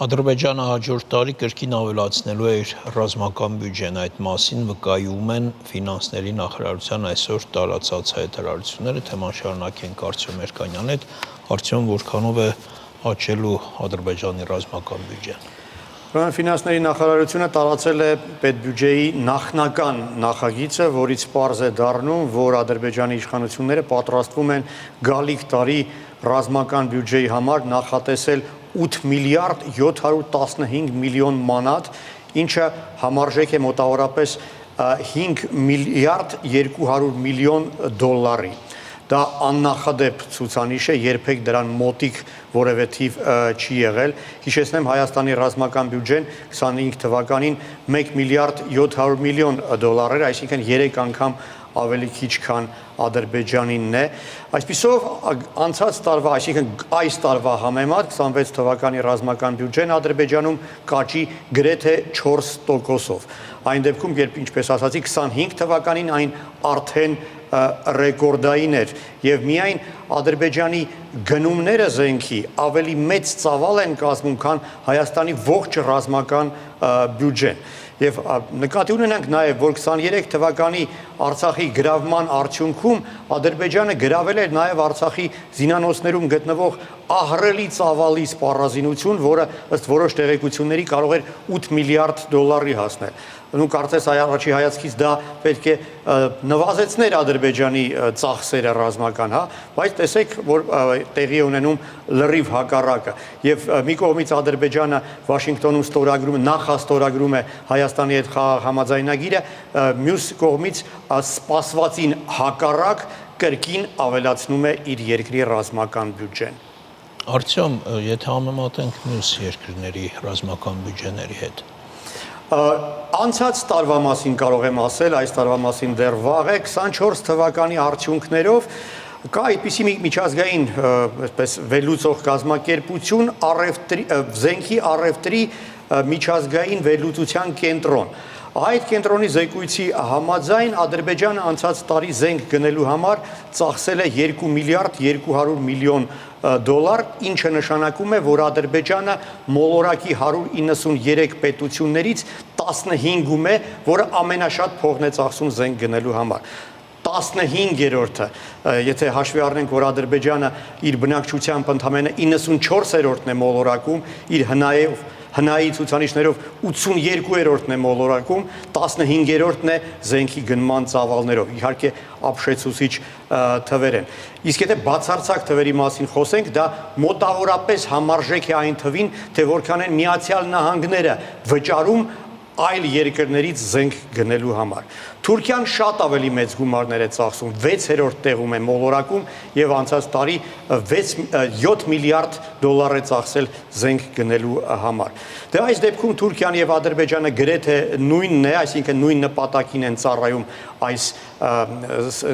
Ադրբեջանը հաջորդ տարի կրկին ավելացնելու է իր ռազմական բյուջեն, այդ մասին վկայում են ֆինանսների նախարարության այսօր տարածած հայտարարությունները, թեման շարունակենք Արտյոմ Երկանյանի հետ, Արտյոմ, որքանով է աճելու Ադրբեջանի ռազմական բյուջեն։ Ֆինանսների նախարարությունը տարածել է պետբյուջեի նախնական նախագիծը, որից պարզ է դառնում, որ Ադրբեջանի իշխանությունները պատրաստվում են գալիք տարի ռազմական բյուջեի համար նախատեսել 8 միլիարդ 715 միլիոն մանատ, ինչը համարժեք է մոտավորապես 5 միլիարդ 200 միլիոն դոլարի։ Դա աննախադեպ ցուցանիշ է, երբեք դրան մոտիկ որևէ թիվ չի եղել։ Հիշեցնեմ, Հայաստանի ռազմական բյուջեն 25 թվականին 1 միլիարդ 700 միլիոն դոլար էր, այսինքն 3 անգամ ավելի քիչ քան Ադրբեջանինն է։ Այսպիսով անցած տարվա, այսինքն այս տարվա համեմատ 26 թվականի ռազմական բյուջեն Ադրբեջանում կաճի գրեթե 4%-ով։ Այն դեպքում, երբ ինչպես ասացի, 25 թվականին այն արդեն ռեկորդային էր եւ միայն Ադրբեջանի գնումները զենքի ավելի մեծ ծավալ են կազմում, քան Հայաստանի ողջ ռազմական բյուջեն։ Եվ նկատի ունենանք նաև, որ 23 թվականի Արցախի գրավման արդյունքում Ադրբեջանը գրավել էր նաև Արցախի զինանոցներում գտնվող ահռելի ծավալի սպառազինություն, որը ըստ որոշ տեղեկությունների կարող էր 8 միլիարդ դոլարի հասնել։ Ու կարծես առաջի հայացքից դա պետք է նվազեցներ Ադրբեջանի ծախսերը ռազմական, հա, բայց տեսեք, որ տեղի է ունենում լրիվ հակառակը։ Եվ մի կողմից Ադրբեջանը Վաշինգտոնում նախաստորագրում է Հայաստանի հետ խաղաղ համաձայնագիրը, մյուս կողմից սպասվածին հակառակ կրկին ավելացնում է իր երկրի ռազմական բյուջեն։ Արտյոմ, եթե համեմատենք մյուս երկրների ռազմական բյուջեների հետ։ Անցած տարվա մասին կարող եմ ասել, այս տարվա մասին դեռ վաղ է, 24 թվականի արդյունքներով կա այդպիսի միջազգային վերլուծող կազմակերպություն, զենքի առևտրի միջազգային վերլուծության կենտրոն։ Այդ կենտրոնի զեկույցի համաձայն Ադրբեջանը անցած տարի զենք գնելու համար ծախսել է 2 միլիարդ 200 միլիոն դոլար, ինչը նշանակում է, որ Ադրբեջանը մոլորակի 193 պետություններից 15-ում է, որը ամենաշատ փողն է ծախսում զենք գնելու համար։ 15-րդը, եթե հաշվի առնենք, որ Ադրբեջանը իր բնակչությամբ ընդամենը 94-րդն է մոլորակում, իր հնայի ցուցանիշներով 82-րդն է մոլորակում, 15-րդն է զենքի գնման ծավալներով, իհարկե ապշեցուցիչ թվեր են։ Իսկ եթե բացարձակ թվերի մասին խոսենք, դա մոտավորապես համարժեք է այն թվին, թե որքան են Միացյալ Նահանգները վճարում այլ երկրներից զենք գնելու համար։ Թուրքիան շատ ավելի մեծ գումարներ է ծախսում, 6-րդ տեղում է մոլորակում եւ անցած տարի 7 միլիարդ դոլար է ծախսել զենք գնելու համար։ Դե այս դեպքում Թուրքիան եւ Ադրբեջանը գրեթե նույնն է, այսինքն նույն նպատակին են ծառայում այս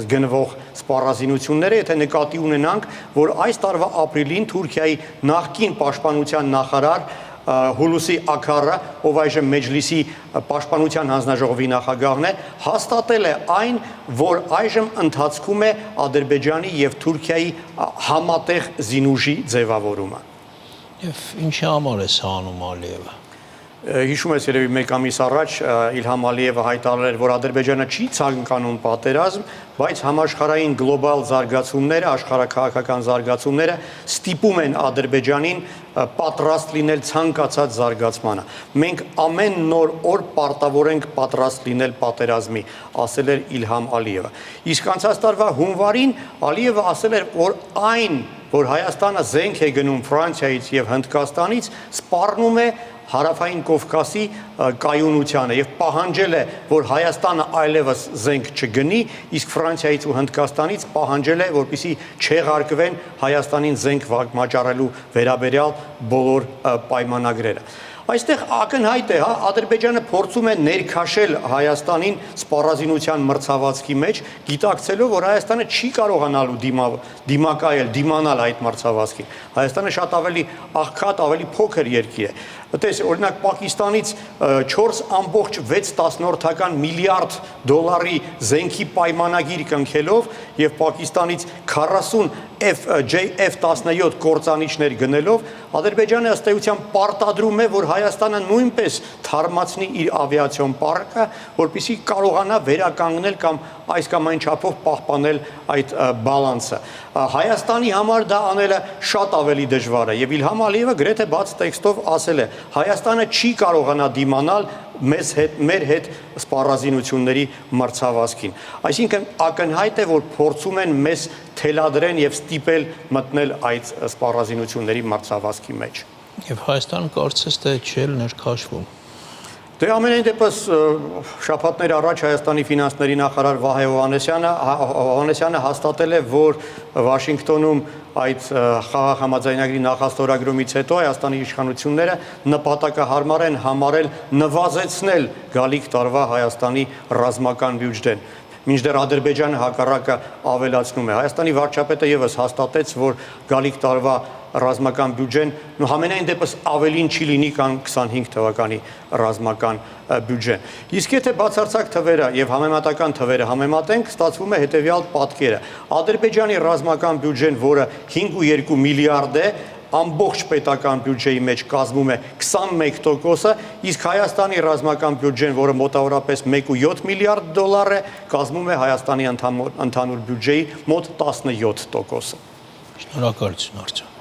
գնվող սպառազինությունները, եթե նկատի ունենանք, որ այս տարվա ապրիլին Թուրքիայի նախկին պաշտպանության նախարար Հուլուսի Աքարը, ով այժմ Մեջլիսի պաշտպանության հանձնաժողովի նախագահն է, հաստատել է այն, որ այժմ ընթացքում է Ադրբեջանի եւ Թուրքիայի համատեղ զինուժի ձևավորումը։ Եվ ինչի համար է սա անում Ալիևը։ Հիշում ես երևի մեկ ամիս առաջ Իլհամ Ալիևը հայտարարել էր, որ Ադրբեջանը չի ցանկանում պատերազմ, բայց համաշխարհային գլոբալ զարգացումները, աշխարհաքաղաքական զարգացումները ստիպում են Ադրբեջանին պատրաստ լինել ցանկացած զարգացմանը։ Մենք ամեն նոր օր պարտավոր ենք պատրաստ լինել պատերազմի, ասել էր Իլհամ Ալիևը։ Իսկ անցած տարվա հունվարին Ալիևը ասել էր, որ այն, որ Հայաստանը զենք է գնում Ֆրանսիայից եւ Հնդկաստանից, սպառնում է Հարավային Կովկասի կայունությանը եւ պահանջել է, որ Հայաստանը այլևս զենք չգնի, իսկ Ֆրանսիայից ու Հնդկաստանից պահանջել է, որպեսզի չեղարկվեն Հայաստանին զենք վաճառելու վերաբերյալ բոլոր պայմանագրերը։ Այստեղ ակնհայտ է, հա, Ադրբեջանը փորձում է ներքաշել Հայաստանին սպառազինության մրցավազքի մեջ, գիտակցելով, որ Հայաստանը չի կարողանալու դիմանալ այդ մրցավազքին։ Հայաստանը շատ ավելի աղքատ, ավելի փոքր երկիր է։ Տես, օրինակ Պակիստանից 4.6 միլիարդ դոլարի զենքի պայմանագիր կնքելով եւ Պակիստանից 40 F-17 կործանիչներ գնելով Ադրբեջանը ըստ էության պարտադրում է, որ Հայաստանը նույնպես թարմացնի իր ավիացիոն պարկը, որպեսզի կարողանա վերականգնել կամ այս կամ այն չափով պահպանել այդ բալանսը։ Հայաստանի համար դա անելը շատ ավելի դժվար է եւ Իլհամ Ալիևը գրեթե բաց տեքստով ասել է. Հայաստանը չի կարողանա դիմանալ մեր հետ սպառազինությունների մրցավազքին։ Այսինքն ակնհայտ է, որ փորձում են մեզ թելադրեն եւ ստիպել մտնել այդ սպառազինությունների մրցավազքի մեջ։ Եվ Հայաստանը կարծես թե չէ ներքաշվում։ Դե ամենայն դեպս շաբաթներ առաջ Հայաստանի ֆինանսների նախարար Վահե Հովհաննեսյանը հաստատել է, որ Վաշինգտոնում այդ խաղաղ համաձայնագրի նախաստորագրումից հետո Հայաստանի իշխանությունները նպատակահարմար են համարել նվազեցնել գալիք տարվա Հայաստանի ռազմական բյուջեն։ Մինչդեռ Ադրբեջանը հակառակը ավելացնում է։ Հայաստանի վարչապետը եւս հաստատեց, որ գալիք տարվա ռազմական բյուջեն համենայն դեպս ավելին չի լինի, քան 25 թվականի ռազմական բյուջեն։ Իսկ եթե բացարձակ թվերը եւ համեմատական թվերը համեմատենք, ստացվում է հետեւյալ պատկերը։ Ադրբեջանի ռազմական բյուջեն, որը 5.2 միլիարդ է, ամբողջ պետական բյուջեի մեջ կազմում է 21%-ը, իսկ Հայաստանի ռազմական բյուջեն, որը մոտավորապես 1.7 միլիարդ դոլար է, կազմում է Հայաստանի ընդհանուր բյուջեի մոտ 17%-ը։ Շնորհակալություն, Արտյոմ։